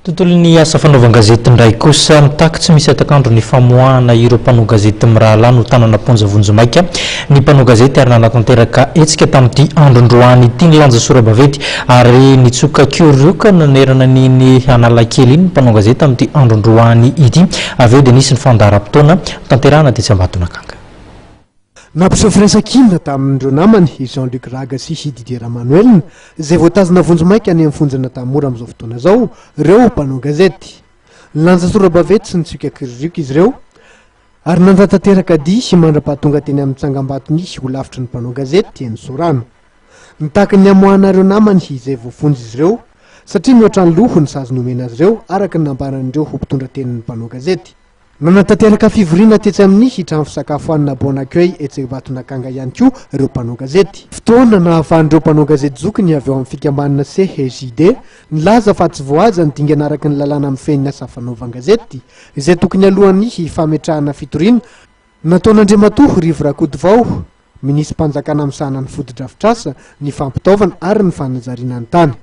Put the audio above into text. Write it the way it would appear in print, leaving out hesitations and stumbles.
Tontolon'ny asa fanaovana gazety ndray kosa mitaky tsy misy atakandro ny famoahana ireo mpanao gazety mirahalahy no tanana Ponja Vonjomaika ny mpanao gazety ary nanatanteraka etsika tamin'ity andron-droany ity ny lanja sora-bavety ary nitsoka kioroka nanerana ny Analakely iny mpanao gazety tamin'ity andron-droany ity avy eo dia nisy ny fandaharam-potoana tanterahana dia tsy ambatonakanga. Nampiseho firaisan-kina tamin'ireo namany Jean-Luc Raga sy Didier Manuel izay voatazana Vonjomaika any amin'ny fonjana Tamora amin'izao fotoana izao ireo mpanao gazety. Lanja sora-bavety sy nitsoka kiririoka izy ireo ary nandatanteraka dia sy mandra-pahatonga teny amin'ny Tsangambatony ho lavitry ny mpanao gazety eny Sorano. Nitaky ny amoahana ireo namany izay voafonjy izy ireo satria mihoatra ny loho ny sazy nomena azy ireo araka ny nambaran'ireo ho mpitondra tenin'ny mpanao gazety. Nanatanteraka fivoriana tetsy amin'ny hitrano fisakafoanana Bon Accueil etsy Batonakanga ihany koa ireo mpanao gazety. Fotoana nahafahan'ireo mpanao gazety zokiny avy eo amin'ny fikambanana CGJD nilaza fa tsy voahaja ny dingana araka ny lalàna amin'ny fenina asa fanaovana gazety izay tokony alohan'ny fametrahana fitoriana nataon'Andriamatoa Rivo Rakotovao minisy mpanjakana amin'ny sahanany foto-drafitrasa ny fampitaovana ary ny fanajariana ny tany.